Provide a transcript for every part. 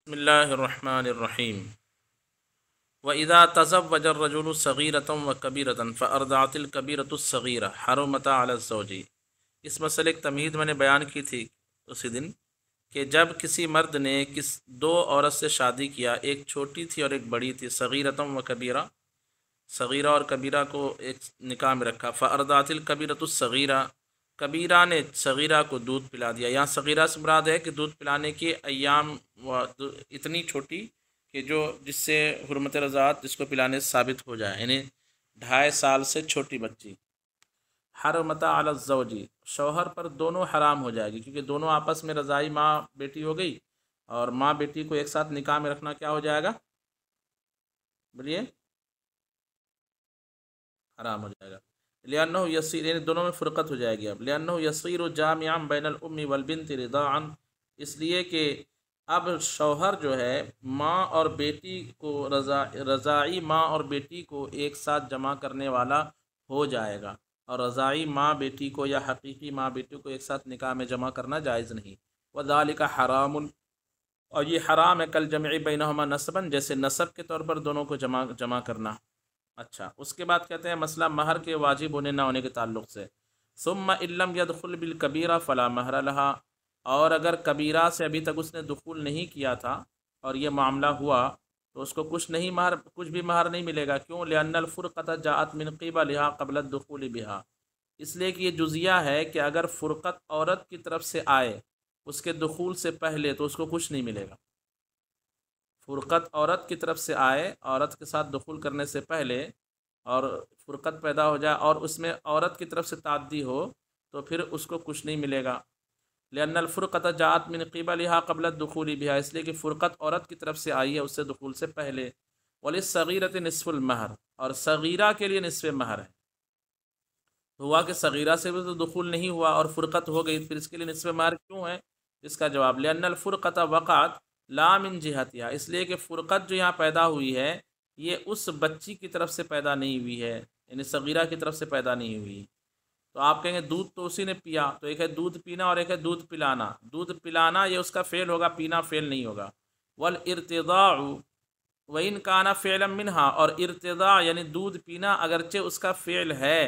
بسم اللہ الرحمن الرحیم وَإِذَا تَزَوَّجَ الرَّجُلُ صَغِيرَةً وَكَبِيرَةً فَأَرْضَعَتِ الْكَبِيرَةُ الصَّغِيرَةَ حَرُمَتَ عَلَى الزَّوْجِ۔ اس مسئلے ایک تمہید میں نے بیان کی تھی اسی دن کہ جب کسی مرد نے دو عورت سے شادی کیا، ایک چھوٹی تھی اور ایک بڑی تھی، صغیرۃ و کبیرہ، صغیرہ اور کبیرہ کو ایک نکاح میں رکھا، فَأَرْضَعَتِ الْكَبِيرَةُ الصَّغِيرَةَ، کبیرہ نے صغیرہ کو دودھ پلا دیا۔ یہاں صغیرہ سے مراد ہے کہ دودھ پلانے کے ایام اتنی چھوٹی کہ جس سے حرمت رضاعت جس کو پلانے سے ثابت ہو جائے، یعنی 2.5 سال سے چھوٹی بچی۔ حرمت علی الزوج، شوہر پر دونوں حرام ہو جائے گی، کیونکہ دونوں آپس میں رضاعی ماں بیٹی ہو گئی، اور ماں بیٹی کو ایک ساتھ نکاح میں رکھنا کیا ہو جائے گا؟ بولیے، حرام ہو جائے گا۔ لأنہ یصیر، یعنی دونوں میں فرقت ہو جائے گی اب، لأنہ یصیر جامعا بین الام والبنت رضاعا، اس لیے کہ اب شوہر جو ہے ماں اور بیٹی کو رضاعی ماں اور بیٹی کو ایک ساتھ جمع کرنے والا ہو جائے گا، اور رضاعی ماں بیٹی کو یا حقیقی ماں بیٹی کو ایک ساتھ نکاح میں جمع کرنا جائز نہیں۔ وذالک حرام، اور یہ حرام ہے کالجمع بینہما نسبا، جیسے نسب کے طور پر دونوں کو جمع کرنا۔ اچھا، اس کے بعد کہتے ہیں مسئلہ مہر کے واجب ہونے نہ ہونے کے تعلق سے، ثم ان لم يدخل بالکبیرہ فلا مہر لها، اور اگر کبیرہ سے ابھی تک اس نے دخول نہیں کیا تھا اور یہ معاملہ ہوا تو اس کو کچھ بھی مہر نہیں ملے گا۔ کیوں؟ لأن الفرقۃ جاءت من قبلها قبل الدخول بها، اس لیے کہ یہ جزیہ ہے کہ اگر فرقت عورت کی طرف سے آئے اس کے دخول سے پہلے تو اس کو کچھ نہیں ملے گا۔ فرقت عورت کی طرف سے آئے، عورت کے ساتھ دخول کرنے سے پہلے، اور فرقت پیدا ہو جائے اور اس میں عورت کی طرف سے تعدی ہو تو پھر اس کو کچھ نہیں ملے گا۔ لأن الفرقۃ جاءت من قبلها قبل الدخول بها، اس لیے کہ فرقت عورت کی طرف سے آئی ہے اس سے دخول سے پہلے۔ وللصغیرۃ نصف المہر، اور صغیرہ کے لیے نصف مہر ہے۔ ہوا کہ صغیرہ سے بھی تو دخول نہیں ہوا اور فرقت ہو گئی، پھر اس کے لیے نصف مہر کیوں ہے؟ اس کا جواب لأن الفرقۃ وقعت لا من جہتها، اس لیے کہ فرقت جو یہاں پیدا ہوئی ہے یہ اس بچی کی طرف سے پیدا نہیں ہوئی ہے، یعنی صغیرہ کی طرف سے پیدا نہیں ہوئی۔ تو آپ کہیں گے دودھ تو اسی نے پیا، تو ایک ہے دودھ پینا اور ایک ہے دودھ پلانا۔ دودھ پلانا یہ اس کا فعل ہوگا، پینا فعل نہیں ہوگا۔ والارتضاع وإن كان فعلا منها، اور ارتضاع یعنی دودھ پینا اگرچہ اس کا فعل ہے،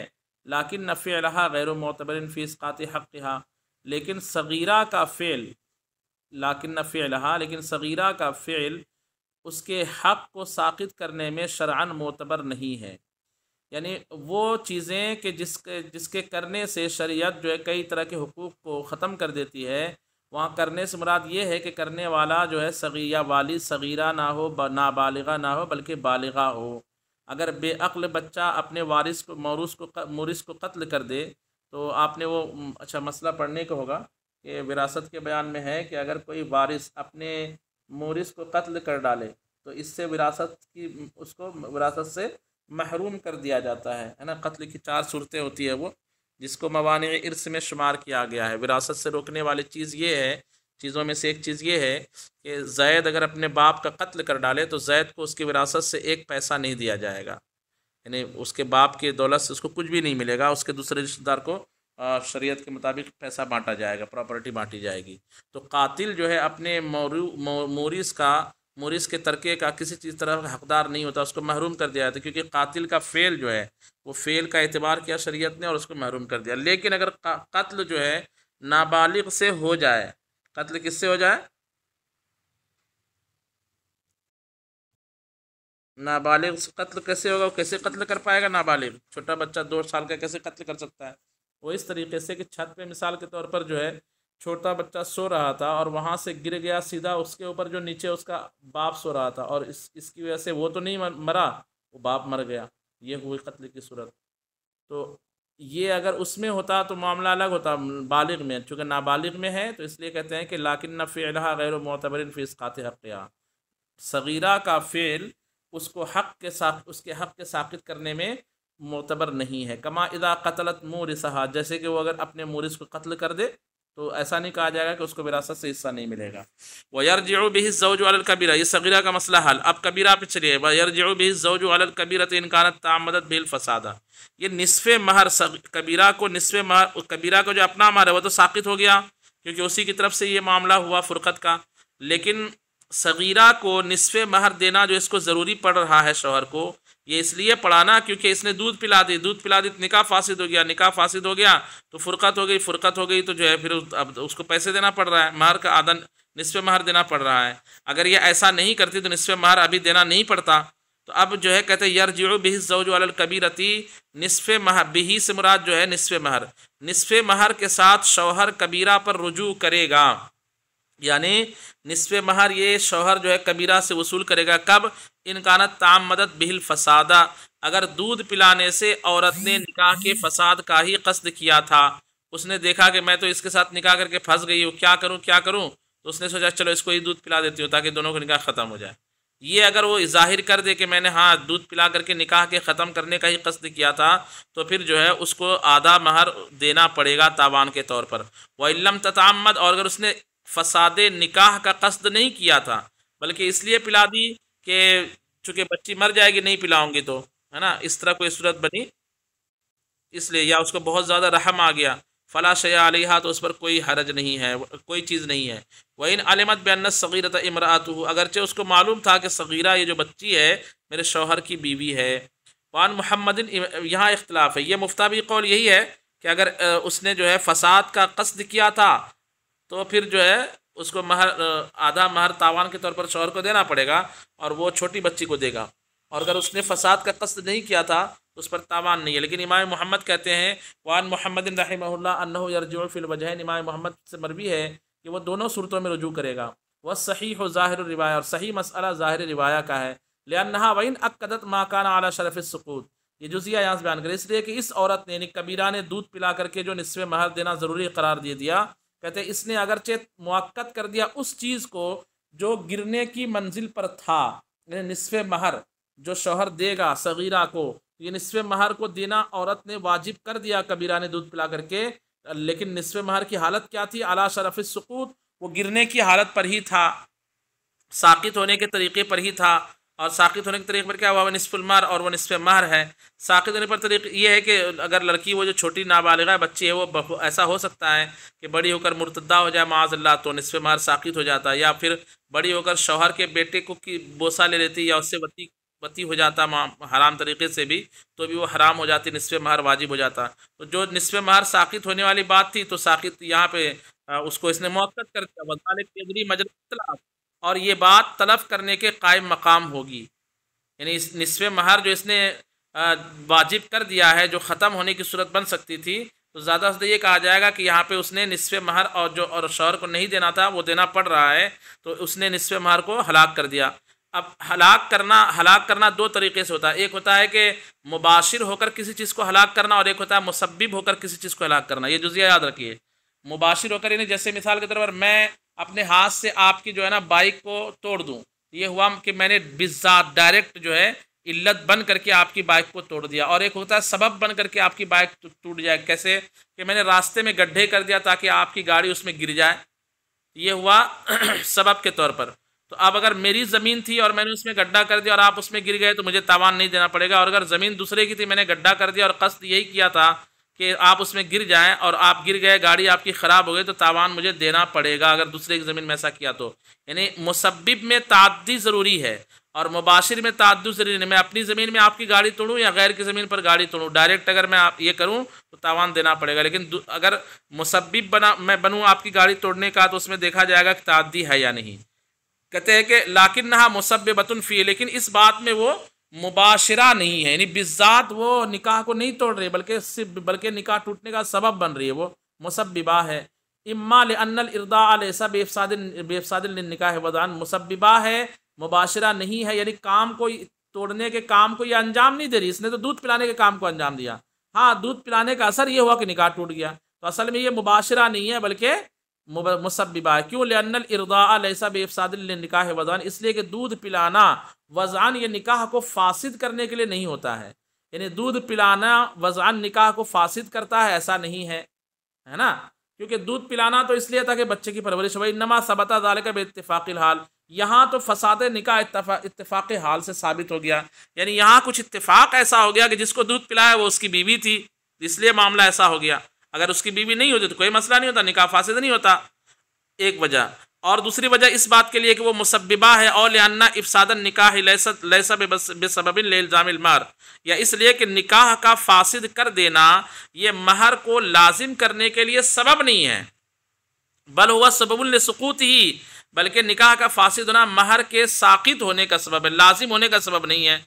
لیکن فعلها غیر معتبر فی اسقاط حقها، لیکن صغیرہ کا فعل، لیکن صغیرہ کا فعل اس کے حق کو ساقط کرنے میں شرعاً معتبر نہیں ہے۔ یعنی وہ چیزیں کہ جس کے کرنے سے شریعت جو ہے کئی طرح کے حقوق کو ختم کر دیتی ہے، وہاں کرنے سے مراد یہ ہے کہ کرنے والا جو ہے یا والد صغیرہ نہ ہو، نابالغہ نہ ہو، بلکہ بالغہ ہو۔ اگر بے عقل بچہ اپنے مورث کو قتل کر دے تو آپ نے وہ اچھا مسئلہ پڑھنے کو ہوگا کہ وراثت کے بیان میں ہے کہ اگر کوئی وارث اپنے مورث کو قتل کر ڈالے تو اس سے اس کو وراثت سے محروم کر دیا جاتا ہے نا۔ قتل کی 4 صورتیں ہوتی ہے، وہ جس کو موانع ارث میں شمار کیا گیا ہے۔ وراثت سے روکنے والی چیزوں میں سے ایک چیز یہ ہے کہ زید اگر اپنے باپ کا قتل کر ڈالے تو زید کو اس کی وراثت سے 1 پیسہ نہیں دیا جائے گا، یعنی اس کے باپ کی دولت سے اس کو کچھ بھی نہیں ملے گا، اس کے دوسرے رشتہ دار کو شریعت کے مطابق پیسہ بانٹا جائے گا، پراپرٹی بانٹی جائے گی۔ تو قاتل جو ہے اپنے مورث کے ترکے کا کسی چیز طرح حقدار نہیں ہوتا، اس کو محروم کر دیا جاتا ہے، کیونکہ قاتل کا فعل جو ہے وہ فعل کا اعتبار کیا شریعت نے اور اس کو محروم کر دیا۔ لیکن اگر قتل جو ہے نابالغ سے ہو جائے، قتل کس سے ہو جائے؟ نابالغ سے قتل کیسے ہوگا؟ وہ کیسے قتل کر پائے گا نابالغ؟ چھوٹا بچہ 2 سال کا کیسے قتل کر سکتا ہے؟ وہ اس طریقے سے کہ چھت پہ مثال کے طور پر جو ہے چھوٹا بچہ سو رہا تھا اور وہاں سے گر گیا سیدھا اس کے اوپر جو نیچے اس کا باپ سو رہا تھا، اور اس کی وجہ سے وہ تو نہیں مرا، وہ باپ مر گیا، یہ ہوئی قتل کی صورت۔ تو یہ اگر اس میں ہوتا تو معاملہ الگ ہوتا، بالغ میں، چونکہ نابالغ میں ہے تو اس لیے کہتے ہیں کہ لیکن فعلھا غیر معتبر فی اسقاط حقھا، صغیرہ کا فعل اس کے حق کے ساقط کرنے میں معتبر نہیں ہے۔ کما اذا قتلت مورثھا، جیسے کہ وہ اگر اپنے مورث کو قتل کر دے تو ایسا نہیں کہا جائے گا کہ اس کو وراثت سے حصہ نہیں ملے گا۔ وَيَرْجِعُ بِهِ الزَّوْجُ عَلَى الْكَبِيرَةِ، یہ صغیرہ کا مسئلہ حل۔ اب کبیرہ پہ چلیے، وَيَرْجِعُ بِهِ الزَّوْجُ عَلَى الْكَبِيرَةِ إِنْ كَانَتْ تَعَمَّدَتْ بِهِ الْفَسَادَ، یہ نصف مہر کبیرہ کو نصف مہر، کبیرہ کو جو اپنا مہر ہے وہ تو ساقط ہو گیا کیونکہ اسی کی طرف سے یہ معاملہ ہوا فرقت کا، لیکن صغیرہ کو نصف مہر دینا جو اس کو ضروری پڑ رہا ہے شوہر کو، یہ اس لیے پڑھانا کیونکہ اس نے دودھ پلا دی، دودھ پلا دی تو نکاح فاسد ہو گیا، نکاح فاسد ہو گیا تو فرقت ہو گئی، فرقت ہو گئی تو جو ہے پھر اب اس کو پیسے دینا پڑ رہا ہے، مہر کا آدھا نصف مہر دینا پڑ رہا ہے۔ اگر یہ ایسا نہیں کرتی تو نصف مہر ابھی دینا نہیں پڑتا۔ تو اب جو ہے کہتے ہیں یرجع بہ الزوج علی الکبیرۃ، نصف مہر بہ سے مراد جو ہے نصف مہر، نصف مہر کے ساتھ شوہر کبیرہ پر رجوع کرے گا، یعنی نصف مہر یہ شوہر جو ہے کبیرہ سے وصول کرے گا کب؟ ان کانت تعمدت بہ الفساد، اگر دودھ پلانے سے عورت نے نکاح کے فساد کا ہی قصد کیا تھا، اس نے دیکھا کہ میں تو اس کے ساتھ نکاح کر کے پھنس گئی ہوں، کیا کروں کیا کروں، تو اس نے سوچا چلو اس کو ہی دودھ پلا دیتی ہوں تاکہ دونوں کا نکاح ختم ہو جائے۔ یہ اگر وہ ظاہر کر دے کہ میں نے ہاں دودھ پلا کر کے نکاح کے ختم کرنے کا ہی قصد کیا تھا، تو پھر جو ہے اس کو آدھا مہر دینا پڑے گا تاوان کے طور پر۔ وَإِن لَمْ تَتَعَمَّدْ، اور اگر اس نے فساد نکاح کا قصد نہیں کیا تھا بلکہ اس لیے پلا دی کہ چونکہ بچی مر جائے گی نہیں پلاؤں گی تو، ہے نا، اس طرح کوئی صورت بنی اس لیے، یا اس کو بہت زیادہ رحم آ گیا، فلا شیء علیہا، تو اس پر کوئی حرج نہیں ہے، کوئی چیز نہیں ہے۔ وَإِنْ عَلِمَتْ بِأَنَّ الصَّغِيرَةَ امْرَأَتُهُ، اگرچہ اس کو معلوم تھا کہ صغیرہ یہ جو بچی ہے میرے شوہر کی بیوی ہے۔ وعن محمد، یہاں اختلاف ہے، یہ مفتابی قول یہی ہے کہ اگر اس نے جو ہے فساد کا قصد کیا تھا تو پھر جو ہے اس کو مہر آدھا مہر تاوان کے طور پر شوہر کو دینا پڑے گا اور وہ چھوٹی بچی کو دے گا، اور اگر اس نے فساد کا قصد نہیں کیا تھا تو اس پر تاوان نہیں ہے۔ لیکن امام محمد کہتے ہیں وعن محمد رحمہ اللہ انہ یرجع فی الوجہین، امام محمد سے مروی ہے کہ وہ دونوں صورتوں میں رجوع کرے گا۔ والصحیح ظاہر الروایہ، اور صحیح مسئلہ ظاہر روایہ کا ہے، لأنہا وإن اکدت ما کان علی شرف السقوط، یہ جزیہ یہاں سے بیان کرے، اس لیے کہ اس عورت نے یعنی کبیرہ نے دودھ پلا کر کے جو نصف مہر دینا ضروری قرار دے دیا، کہتے ہیں اس نے اگرچہ موقت کر دیا اس چیز کو جو گرنے کی منزل پر تھا، یعنی نصف مہر جو شوہر دے گا صغیرہ کو، یہ نصف مہر کو دینا عورت نے واجب کر دیا کبیرہ نے دودھ پلا کر کے، لیکن نصف مہر کی حالت کیا تھی؟ علی شرف السقوط، وہ گرنے کی حالت پر ہی تھا، ساقط ہونے کے طریقے پر ہی تھا، اور ساقط ہونے کے طریقے پر کیا ہوا؟ وہ نصف المہر، اور وہ نصف مہر ہے۔ ساقط ہونے پر طریقہ یہ ہے کہ اگر لڑکی وہ جو چھوٹی نابالغہ بچی ہے وہ ایسا ہو سکتا ہے کہ بڑی ہو کر مرتدہ ہو جائے معاذ اللہ، تو نصف مہر ساقط ہو جاتا ہے، یا پھر بڑی ہو کر شوہر کے بیٹے کو کی بوسہ لے لیتی یا اس سے وتی ہو جاتا حرام طریقے سے بھی، تو بھی وہ حرام ہو جاتی، نصف مہر واجب ہو جاتا۔ تو جو نصف مہر ساقط ہونے والی بات تھی تو ساقط یہاں پہ اس کو اس نے موقت کر دیا، وذالک یجری مجری الطلاق، اور یہ بات طلب کرنے کے قائم مقام ہوگی، یعنی اس نصف مہر جو اس نے واجب کر دیا ہے جو ختم ہونے کی صورت بن سکتی تھی، تو زیادہ سے یہ کہا جائے گا کہ یہاں پہ اس نے نصف مہر اور شوہر کو نہیں دینا تھا وہ دینا پڑ رہا ہے، تو اس نے نصف مہر کو ہلاک کر دیا۔ اب ہلاک کرنا دو طریقے سے ہوتا ہے، ایک ہوتا ہے کہ مباشر ہو کر کسی چیز کو ہلاک کرنا، اور ایک ہوتا ہے مسبب ہو کر کسی چیز کو ہلاک کرنا۔ یہ جزیہ یاد رکھیے، مباشر ہو کر یعنی جیسے مثال کے طور پر میں اپنے ہاتھ سے آپ کی جو ہے نا بائک کو توڑ دوں، یہ ہوا کہ میں نے بالذات ڈائریکٹ جو ہے علت بن کر کے آپ کی بائک کو توڑ دیا، اور ایک ہوتا ہے سبب بن کر کے آپ کی بائک ٹوٹ جائے، کیسے کہ میں نے راستے میں گڈھے کر دیا تاکہ آپ کی گاڑی اس میں گر جائے، یہ ہوا سبب کے طور پر۔ تو اب اگر میری زمین تھی اور میں نے اس میں گڈھا کر دیا اور آپ اس میں گر گئے تو مجھے تاوان نہیں دینا پڑے گا، اور اگر زمین دوسرے کی تھی میں نے گڈھا کر دیا اور قصد یہی کیا تھا کہ آپ اس میں گر جائیں اور آپ گر گئے، گاڑی آپ کی خراب ہو گئی، تو تاوان مجھے دینا پڑے گا اگر دوسرے کی زمین میں ایسا کیا تو۔ یعنی مسبب میں تعدی ضروری ہے اور مباشر میں تعدد ضروری نہیں، میں اپنی زمین میں آپ کی گاڑی توڑوں یا غیر کی زمین پر گاڑی توڑوں، ڈائریکٹ اگر میں یہ کروں تو تاوان دینا پڑے گا، لیکن اگر مسبب میں بنوں آپ کی گاڑی توڑنے کا تو اس میں دیکھا جائے گا کہ تعدی ہے یا نہیں۔ کہتے ہیں کہ لیکنھا مسببۃ فی، لیکن اس بات میں وہ مباشرہ نہیں ہے، یعنی بالذات وہ نکاح کو نہیں توڑ رہی بلکہ نکاح ٹوٹنے کا سبب بن رہی ہے، وہ مسببہ ہے۔ اما لان الارضاء لیس بافساد للنکاح وضعا، مسببہ ہے مباشرہ نہیں ہے، یعنی کام کو توڑنے کے کام کو یہ انجام نہیں دے رہی، اس نے تو دودھ پلانے کے کام کو انجام دیا، ہاں دودھ پلانے کا اثر یہ ہوا کہ نکاح ٹوٹ گیا، تو اصل میں یہ مباشرہ نہیں ہے بلکہ مسببہ ہے۔ کیوں؟ لأن الارضاء لیس بافساد للنکاح وضعا، اس لیے کہ دودھ پلانا وضعاً یہ نکاح کو فاسد کرنے کے لیے نہیں ہوتا ہے، یعنی دودھ پلانا وضعاً نکاح کو فاسد کرتا ہے ایسا نہیں ہے، ہے نا، کیونکہ دودھ پلانا تو اس لیے تھا کہ بچے کی پرورش ہو، انما ثبت ذلك باتفاق الحال، یہاں تو فساد نکاح اتفاق حال سے ثابت ہو گیا، یعنی یہاں کچھ اتفاق ایسا ہو گیا کہ جس کو دودھ پلایا وہ اس کی بیوی تھی، اس لیے معاملہ ایسا ہو گیا، اگر اس کی بیوی نہیں ہوتی تو کوئی مسئلہ نہیں ہوتا، نکاح فاسد نہیں ہوتا، ایک وجہ۔ اور دوسری وجہ اس بات کے لیے کہ وہ مسببہ ہے، اور لأن افساد النکاح لیس بسبب لالزام المہر، یا اس لیے کہ نکاح کا فاسد کر دینا یہ مہر کو لازم کرنے کے لیے سبب نہیں ہے، بل ہوا سبب لسقوط ہی، بلکہ نکاح کا فاسد ہونا مہر کے ساقط ہونے کا سبب ہے، لازم ہونے کا سبب نہیں ہے،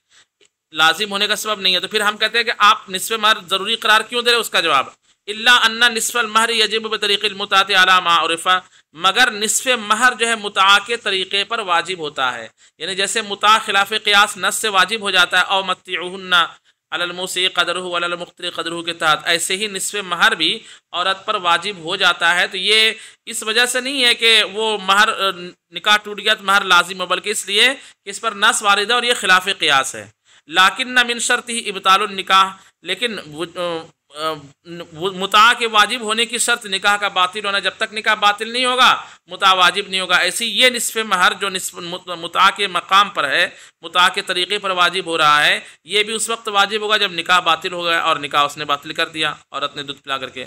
لازم ہونے کا سبب نہیں ہے۔ تو پھر ہم کہتے ہیں کہ آپ نصف مہر ضروری قرار کیوں دے رہے؟ اس کا جواب الا ان نصف المہر یجب بطریق المتعۃ علی ما عرف، مگر نصف مہر جو ہے متعا کے طریقے پر واجب ہوتا ہے، یعنی جیسے متعا خلاف قیاس نص سے واجب ہو جاتا ہے، او متعوہن علی الموسع قدرہ وعلی المقتر قدرہ کے تحت، ایسے ہی نصف مہر بھی عورت پر واجب ہو جاتا ہے۔ تو یہ اس وجہ سے نہیں ہے کہ وہ مہر نکاح ٹوٹ گیا تو مہر لازم ہو، بلکہ اس لیے کہ اس پر نص وارد ہے اور یہ خلاف قیاس ہے۔ لیکن من شرط ہی ابطال النکاح، لیکن متعا کے واجب ہونے کی شرط نکاح کا باطل ہونا، جب تک نکاح باطل نہیں ہوگا متعا واجب نہیں ہوگا۔ ایسی یہ نصف مہر جو نصف متعا کے مقام پر ہے، متعا کے طریقے پر واجب ہو رہا ہے، یہ بھی اس وقت واجب ہوگا جب نکاح باطل ہو گیا اور نکاح اس نے باطل کر دیا عورت نے دودھ پلا کر کے۔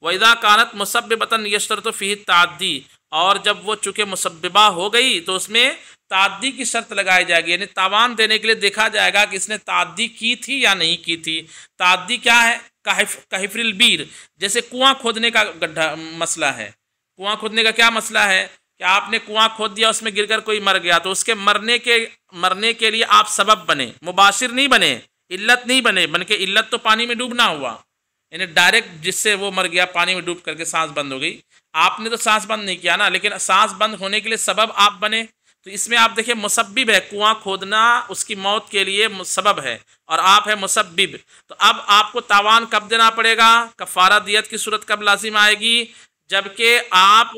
وَإِذَا كَانَتْ مُسَبِّبَةً يَشْتَرِطُ فِيهِ التَّعَدِّي، اور جب وہ چونکہ مسببہ ہو گئی تو اس میں تعدی کی شرط لگائی جائے گی، یعنی تاوان دینے کے لیے دیکھا جائے گا کہ اس نے تعدی کی تھی یا نہیں کی تھی۔ تعدی کیا ہے؟ کحفر البیر، جیسے کنواں کھودنے کا گڈھا مسئلہ ہے۔ کنواں کھودنے کا کیا مسئلہ ہے کہ آپ نے کنواں کھود دیا، اس میں گر کر کوئی مر گیا، تو اس کے مرنے کے لیے آپ سبب بنے، مباشر نہیں بنے، علت نہیں بنے، بلکہ علت تو پانی میں ڈوبنا ہوا، یعنی ڈائریکٹ جس سے وہ مر گیا پانی میں ڈوب کر کے سانس بند ہو گئی، آپ نے تو سانس بند نہیں کیا نا، لیکن سانس بند ہونے کے لیے سبب آپ بنے۔ تو اس میں آپ دیکھیں مسبب ہے، کنواں کھودنا اس کی موت کے لیے سبب ہے، اور آپ ہے مسبب۔ تو اب آپ کو تاوان کب دینا پڑے گا؟ کفارہ دیت کی صورت کب لازم آئے گی؟ جبکہ آپ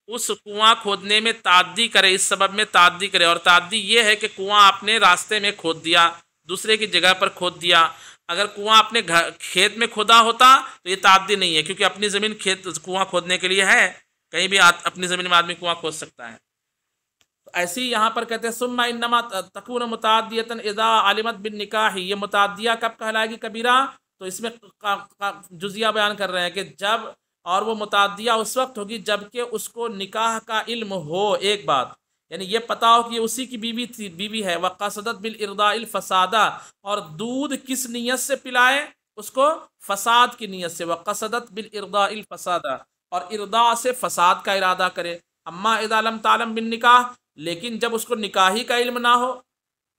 اس کنواں کھودنے میں تعدی کرے، اس سبب میں تعدی کرے، اور تعدی یہ ہے کہ کنواں آپ نے راستے میں کھود دیا، دوسرے کی جگہ پر کھود دیا۔ اگر کنواں اپنے کھیت میں کھودا ہوتا تو یہ تعدی نہیں ہے، کیونکہ اپنی زمین کنواں کھودنے کے لیے ہے، کہیں بھی اپنی زمین میں آدمی کنواں کھود سکتا ہے۔ ایسی یہاں پر کہتے ہیں ثم انما تکون متعدیۃ اذا علمت بالنکاح، یہ متعدیہ کب کہلائے گی کبیرہ؟ تو اس میں جزیہ بیان کر رہے ہیں کہ جب، اور وہ متعدیہ اس وقت ہوگی جب کہ اس کو نکاح کا علم ہو، ایک بات یعنی یہ پتا ہو کہ یہ اسی کی بیوی ہے، وقصدت بالارضاء الفساد، اور دودھ کس نیت سے پلائے؟ اس کو فساد کی نیت سے، وقصدت بالارضاء الفساد، اور ارضاء سے فساد کا ارادہ کرے۔ اما اذا لم تعلم بالنکاح، لیکن جب اس کو نکاحی کا علم نہ ہو،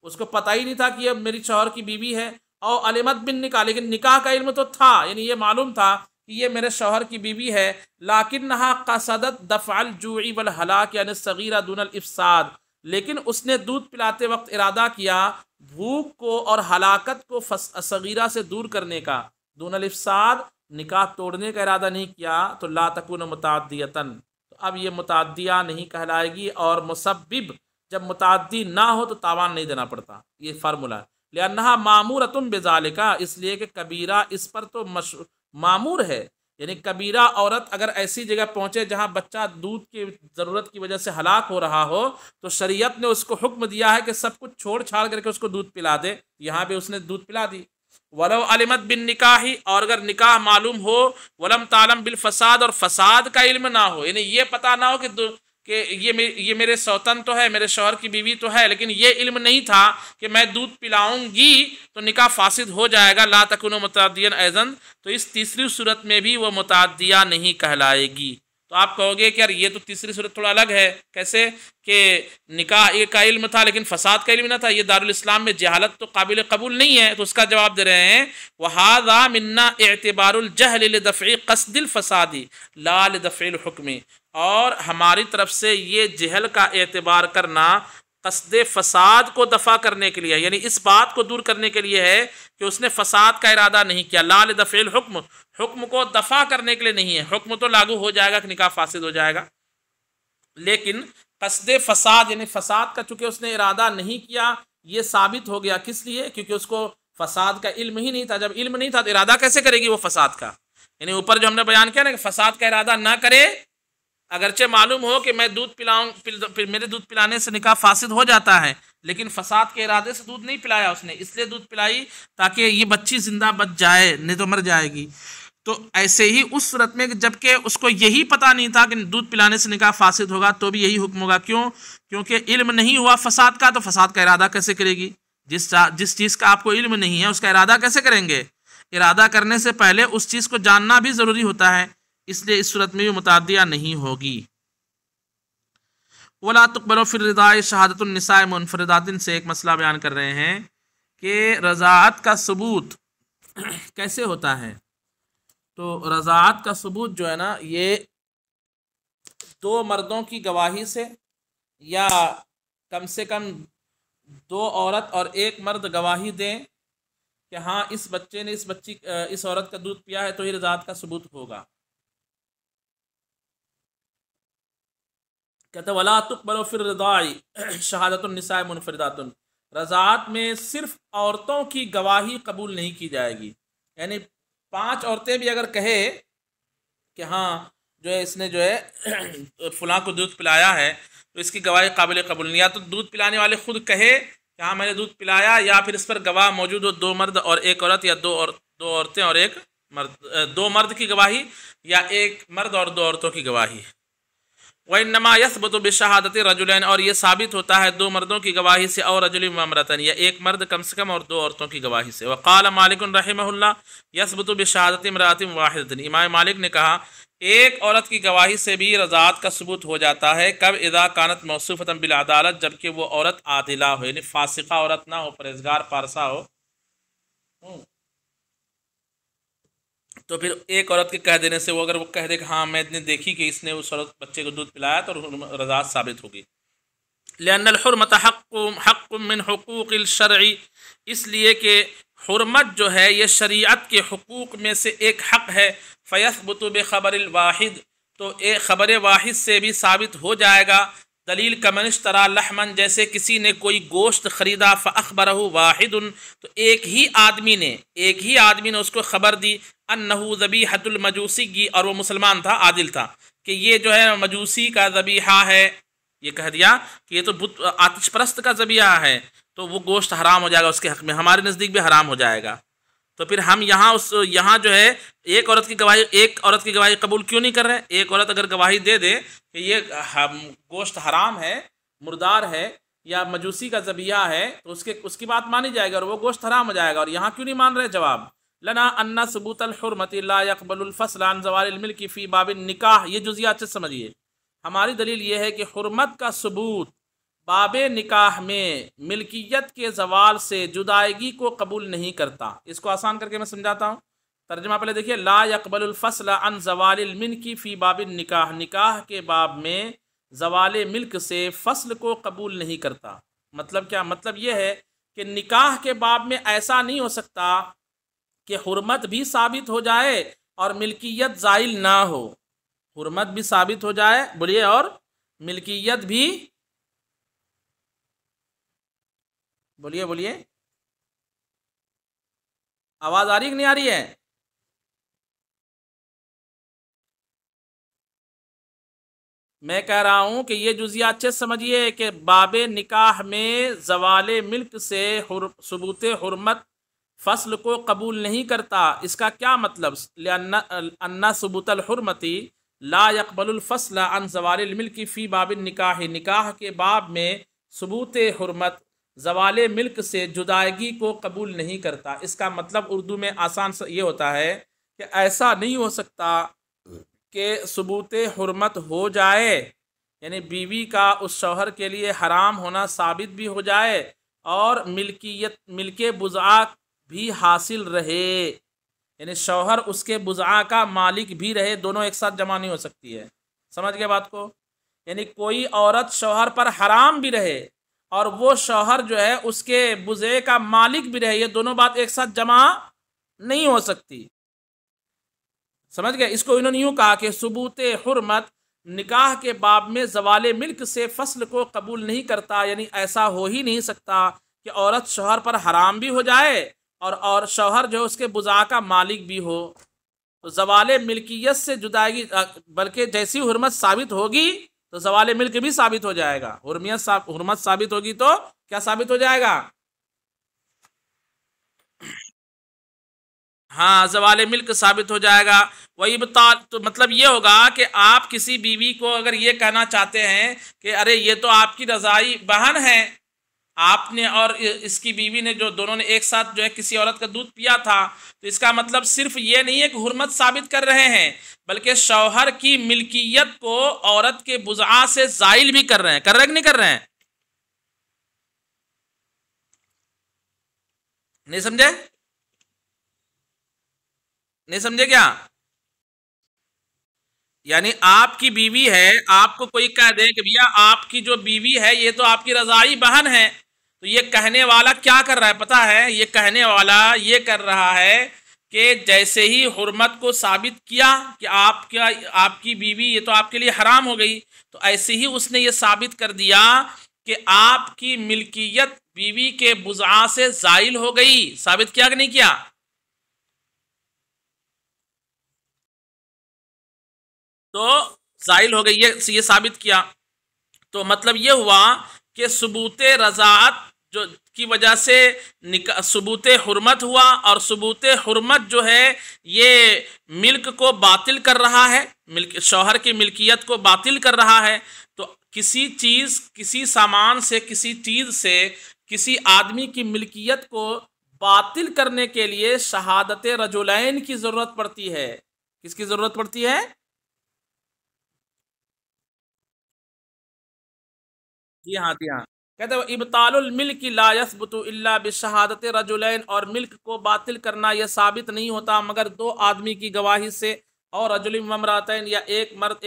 اس کو پتہ ہی نہیں تھا کہ یہ میری شوہر کی بیوی ہے، او علمت بالنکاح، لیکن نکاح کا علم تو تھا، یعنی یہ معلوم تھا کہ یہ میرے شوہر کی بیوی ہے، لیکنہا قصدت دفع الجوع والہلاک یعنی الصغیرہ دون الافساد، لیکن اس نے دودھ پلاتے وقت ارادہ کیا بھوک کو اور ہلاکت کو صغیرہ سے دور کرنے کا، دون الافساد نکاح توڑنے کا ارادہ نہیں کیا، تو لا تکون متعدیتن، اب یہ متعدیہ نہیں کہلائے گی، اور مسبب جب متعدی نہ ہو تو تاوان نہیں دینا پڑتا، یہ فارمولہ ہے۔ لأنہا معمورۃ بذالک، اس لیے کہ کبیرہ اس پر تو معمور ہے، یعنی کبیرہ عورت اگر ایسی جگہ پہنچے جہاں بچہ دودھ کی ضرورت کی وجہ سے ہلاک ہو رہا ہو، تو شریعت نے اس کو حکم دیا ہے کہ سب کچھ چھوڑ چھاڑ کر کے اس کو دودھ پلا دے، یہاں بھی اس نے دودھ پلا دی۔ ولو علمت بالنکاح، اور اگر نکاح معلوم ہو، ولم تعلم بالفساد، اور فساد کا علم نہ ہو، یعنی یہ پتہ نہ ہو کہ یہ میرے سوتن تو ہے، میرے شوہر کی بیوی تو ہے، لیکن یہ علم نہیں تھا کہ میں دودھ پلاؤں گی تو نکاح فاسد ہو جائے گا، لا تکون متعدیا ایضا، تو اس تیسری صورت میں بھی وہ متعدیہ نہیں کہلائے گی۔ تو آپ کہو گے کہ یار یہ تو تیسری صورت تھوڑا الگ ہے، کیسے کہ نکاح کا علم تھا لیکن فساد کا علم نہ تھا، یہ دارالاسلام میں جہالت تو قابل قبول نہیں ہے، تو اس کا جواب دے رہے ہیں وَهَذَا مِنَّا اعتبار الجہل لدفع قصد الفساد لا لدفع الحکم، اور ہماری طرف سے یہ جہل کا اعتبار کرنا قصد فساد کو دفع کرنے کے لیے، یعنی اس بات کو دور کرنے کے لیے ہے کہ اس نے فساد کا ارادہ نہیں کیا، لا لدفع الحکم، حکم کو دفع کرنے کے لیے نہیں ہے، حکم تو لاگو ہو جائے گا کہ نکاح فاسد ہو جائے گا، لیکن قصد فساد یعنی فساد کا چونکہ اس نے ارادہ نہیں کیا، یہ ثابت ہو گیا کس لیے؟ کیونکہ اس کو فساد کا علم ہی نہیں تھا، جب علم نہیں تھا تو ارادہ کیسے کرے گی وہ فساد کا؟ یعنی اوپر جو ہم نے بیان کیا نا کہ فساد کا ارادہ نہ کرے، اگرچہ معلوم ہو کہ میں دودھ پلاؤں، پھر میرے دودھ پلانے سے نکاح فاسد ہو جاتا ہے، لیکن فساد کے ارادے سے دودھ نہیں پلایا اس نے، اس لیے دودھ پلائی تاکہ یہ بچی زندہ بچ جائے، نہیں تو مر جائے گی، تو ایسے ہی اس صورت میں جبکہ اس کو یہی پتہ نہیں تھا کہ دودھ پلانے سے نکاح فاسد ہوگا تو بھی یہی حکم ہوگا. کیوں؟ کیونکہ علم نہیں ہوا فساد کا، تو فساد کا ارادہ کیسے کرے گی؟ جس چیز کا آپ کو علم نہیں ہے اس کا ارادہ کیسے کریں گے؟ ارادہ کرنے سے پہلے اس چیز کو جاننا بھی ضروری ہوتا ہے، اس لیے اس صورت میں بھی متعدیہ نہیں ہوگی. ولا تقبل فی الرضاع شہادت النساء منفردات سے ایک مسئلہ بیان کر رہے ہیں کہ رضاعت کا ثبوت کیسے ہوتا ہے. تو رضاعت کا ثبوت جو ہے نا، یہ دو مردوں کی گواہی سے یا کم سے کم دو عورت اور ایک مرد گواہی دیں کہ ہاں اس بچے نے اس عورت کا دودھ پیا ہے، تو یہ رضاعت کا ثبوت ہوگا. کہتے ولا تقبل فی الرضاع شہادت النساء منفردات، رضاعت میں صرف عورتوں کی گواہی قبول نہیں کی جائے گی. یعنی 5 عورتیں بھی اگر کہے کہ ہاں جو ہے اس نے جو ہے فلاں کو دودھ پلایا ہے، تو اس کی گواہی قابل قبول نہیں. یا تو دودھ پلانے والے خود کہے کہ ہاں میں نے دودھ پلایا، یا پھر اس پر گواہ موجود ہو 2 مرد اور 1 عورت، یا 2 عورتیں اور 1 مرد، 2 مرد کی گواہی یا 1 مرد اور 2 عورتوں کی گواہی. وَإِنَّمَا يَثْبُتُ بِشَهَادَةِ رَجُلَيْنِ، اور یہ ثابت ہوتا ہے 2 مردوں کی گواہی سے، اور رجل وامرأتين، یا 1 مرد کم سے کم اور 2 عورتوں کی گواہی سے. وقال مالک رحمہ اللہ يثبت بشهادة امرأة واحدة، امام مالک نے کہا ایک عورت کی گواہی سے بھی رضاعت کا ثبوت ہو جاتا ہے. کب؟ اذا كانت موصوفة بالعدالت، جبکہ وہ عورت عادلہ ہو، یعنی فاسقہ عورت نہ ہو، پرہیزگار پارسا ہو. تو پھر ایک عورت کے کہہ دینے سے وہ اگر وہ کہہ دے کہ ہاں میں نے دیکھی کہ اس نے اس عورت بچے کو دودھ پلایا، تو رضاعت ثابت ہوگی. لأن الحرمۃ حق من حقوق الشرع، اس لیے کہ حرمت جو ہے یہ شریعت کے حقوق میں سے ایک حق ہے. فیثبت بخبر الواحد، تو ایک خبر واحد سے بھی ثابت ہو جائے گا. دلیل کمن اشترى لحما، جیسے کسی نے کوئی گوشت خریدا، فاخبرہ واحد، تو ایک ہی آدمی نے اس کو خبر دی، انہو ذبیحۃ المجوسی، اور وہ مسلمان تھا، عادل تھا، کہ یہ جو ہے مجوسی کا ذبیحہ ہے. یہ کہہ دیا کہ یہ تو آتش پرست کا ذبیحہ ہے، تو وہ گوشت حرام ہو جائے گا اس کے حق میں، ہمارے نزدیک بھی حرام ہو جائے گا. تو پھر ہم یہاں جو ہے ایک عورت کی گواہی قبول کیوں نہیں کر رہے؟ ایک عورت اگر گواہی دے دے کہ یہ گوشت حرام ہے، مردار ہے، یا مجوسی کا ذبیحہ ہے، تو اس کی بات مانی جائے گی اور وہ گوشت حرام ہو جائے گا. اور یہاں کیوں نہیں مان رہے؟ جواب لنا ان ثبوت الحرمت لا يقبل الفصل عن زوال الملک فی باب النکاح. یہ جزیات سے سمجھیے، ہماری دلیل یہ ہے کہ حرمت کا ثبوت باب نکاح میں ملکیت کے زوال سے جدائیگی کو قبول نہیں کرتا. اس کو آسان کر کے میں سمجھاتا ہوں. ترجمہ پہلے دیکھیے، لا يقبل الفصل عن زوال الملک فی باب النکاح، نکاح کے باب میں زوال ملک سے فصل کو قبول نہیں کرتا. مطلب کیا؟ مطلب یہ ہے کہ نکاح کے باب میں ایسا نہیں ہو سکتا کہ حرمت بھی ثابت ہو جائے اور ملکیت زائل نہ ہو. حرمت بھی ثابت ہو جائے، بولیے، اور ملکیت بھی، بولیے آواز آ رہی کہ نہیں آ رہی ہے؟ میں کہہ رہا ہوں کہ یہ جزیہ اچھے سمجھیے کہ باب نکاح میں زوال ملک سے ثبوت حرمت فصل کو قبول نہیں کرتا. اس کا کیا مطلب؟ لأن ثبوت الحرمتی لا يقبل الفصل عن زوال الملک فی باب النکاح، نکاح کے باب میں ثبوت حرمت زوال ملک سے جدائیگی کو قبول نہیں کرتا. اس کا مطلب اردو میں آسان سے یہ ہوتا ہے کہ ایسا نہیں ہو سکتا کہ ثبوت حرمت ہو جائے، یعنی بیوی کا اس شوہر کے لیے حرام ہونا ثابت بھی ہو جائے اور ملک بضع بھی حاصل رہے، یعنی شوہر اس کے بضع کا مالک بھی رہے. دونوں ایک ساتھ جمع نہیں ہو سکتی ہے. سمجھ گئے بات کو؟ یعنی کوئی عورت شوہر پر حرام بھی رہے اور وہ شوہر جو ہے اس کے بضع کا مالک بھی رہے، یہ دونوں بات ایک ساتھ جمع نہیں ہو سکتی. سمجھ گئے؟ اس کو انہوں نے یوں کہا کہ ثبوت حرمت نکاح کے باب میں زوال ملک سے فصل کو قبول نہیں کرتا، یعنی ایسا ہو ہی نہیں سکتا کہ عورت شوہر پر حرام بھی ہو جائے اور شوہر جو اس کے بضع کا مالک بھی ہو. تو زوال ملکیت سے جدائیگی، بلکہ جیسی حرمت ثابت ہوگی تو زوال ملک بھی ثابت ہو جائے گا. حرمت ثابت ہوگی تو کیا ثابت ہو جائے گا؟ ہاں زوال ملک ثابت ہو جائے گا. وہی بتا تو مطلب یہ ہوگا کہ آپ کسی بیوی کو اگر یہ کہنا چاہتے ہیں کہ ارے یہ تو آپ کی رضائی بہن ہے، آپ نے اور اس کی بیوی نے جو دونوں نے ایک ساتھ جو ہے کسی عورت کا دودھ پیا تھا، تو اس کا مطلب صرف یہ نہیں ہے کہ حرمت ثابت کر رہے ہیں، بلکہ شوہر کی ملکیت کو عورت کے بضعہ سے زائل بھی کر رہے ہیں. کر رہے کہ نہیں کر رہے ہیں؟ نہیں سمجھے؟ نہیں سمجھے کیا؟ یعنی آپ کی بیوی ہے، آپ کو کوئی کہہ دے کہ بھیا آپ کی جو بیوی ہے یہ تو آپ کی رضائی بہن ہے، تو یہ کہنے والا کیا کر رہا ہے پتہ ہے؟ یہ کہنے والا یہ کر رہا ہے کہ جیسے ہی حرمت کو ثابت کیا کہ آپ کی بیوی یہ تو آپ کے لیے حرام ہو گئی، تو ایسے ہی اس نے یہ ثابت کر دیا کہ آپ کی ملکیت بیوی کے بضعہ سے زائل ہو گئی. ثابت کیا کہ نہیں کیا؟ تو زائل ہو گئی، یہ ثابت کیا. تو مطلب یہ ہوا کہ ثبوت رضاعت جو کی وجہ سے ثبوت حرمت ہوا، اور ثبوت حرمت جو ہے یہ ملک کو باطل کر رہا ہے، شوہر کی ملکیت کو باطل کر رہا ہے. تو کسی چیز، کسی سامان سے، کسی چیز سے کسی آدمی کی ملکیت کو باطل کرنے کے لیے شہادت رجلین کی ضرورت پڑتی ہے. کس کی ضرورت پڑتی ہے؟ جی ہاں جی ہاں. کہتے ہیں ابطال الملک لا یثبت الا بشہادت رجلین، اور ملک کو باطل کرنا یہ ثابت نہیں ہوتا مگر دو آدمی کی گواہی سے، اور رجل و امرأتین، یا ایک مرد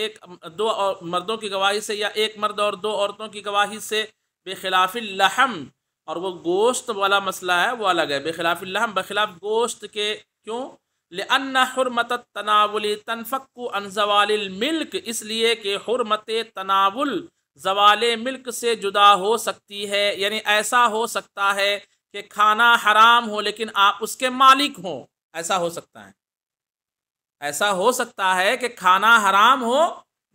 دو مردوں کی گواہی سے، یا ایک مرد اور دو عورتوں کی گواہی سے. بخلاف اللحم، اور وہ گوشت والا مسئلہ ہے وہ الگ ہے. بخلاف اللحم، بخلاف گوشت کے. کیوں؟ لأن حرمت التناول تنفک عن زوال الملک، اس لیے کہ حرمت تناول زوال ملک سے جدا ہو سکتی ہے. یعنی ایسا ہو سکتا ہے کہ کھانا حرام ہو لیکن آپ اس کے مالک ہوں. ایسا ہو سکتا ہے. ایسا ہو سکتا ہے کہ کھانا حرام ہو،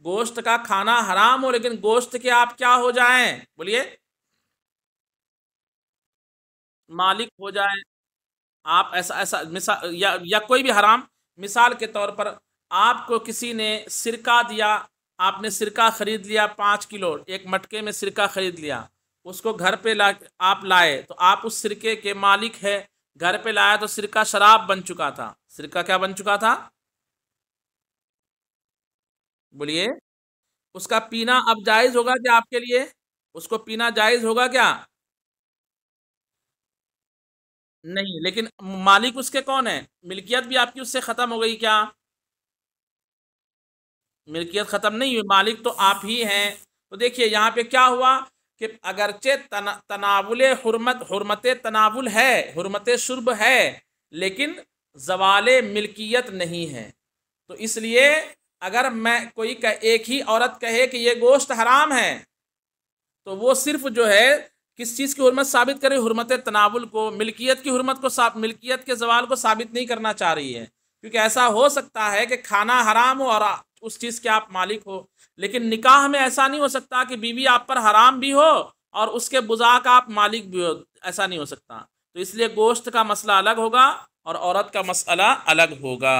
گوشت کا کھانا حرام ہو، لیکن گوشت کے آپ کیا ہو جائیں؟ بولیے. مالک ہو جائیں آپ. ایسا مثال، یا کوئی بھی حرام. مثال کے طور پر آپ کو کسی نے سرکہ دیا، آپ نے سرکہ خرید لیا 5 کلو، ایک مٹکے میں سرکہ خرید لیا، اس کو گھر پہ آپ لائے، تو آپ اس سرکے کے مالک ہے. گھر پہ لایا تو سرکہ شراب بن چکا تھا. سرکہ کیا بن چکا تھا؟ بولیے. اس کا پینا اب جائز ہوگا کیا آپ کے لیے؟ اس کو پینا جائز ہوگا کیا؟ نہیں. لیکن مالک اس کے کون ہے؟ ملکیت بھی آپ کی اس سے ختم ہو گئی کیا؟ ملکیت ختم نہیں ہوئی، مالک تو آپ ہی ہیں. تو دیکھیے یہاں پہ کیا ہوا کہ اگرچہ تناول حرمت تناول ہے، حرمت شرب ہے، لیکن زوال ملکیت نہیں ہے. تو اس لیے اگر میں ایک ہی عورت کہے کہ یہ گوشت حرام ہے، تو وہ صرف جو ہے کس چیز کی حرمت ثابت کرے؟ حرمت تناول کو، ملکیت کی حرمت کو، ملکیت کے زوال کو ثابت نہیں کرنا چاہ رہی ہے. کیونکہ ایسا ہو سکتا ہے کہ کھانا حرام ہو اور اس چیز کے آپ مالک ہو، لیکن نکاح میں ایسا نہیں ہو سکتا کہ بیوی آپ پر حرام بھی ہو اور اس کے بضاع کا آپ مالک بھی ہو. ایسا نہیں ہو سکتا. تو اس لیے گوشت کا مسئلہ الگ ہوگا اور عورت کا مسئلہ الگ ہوگا.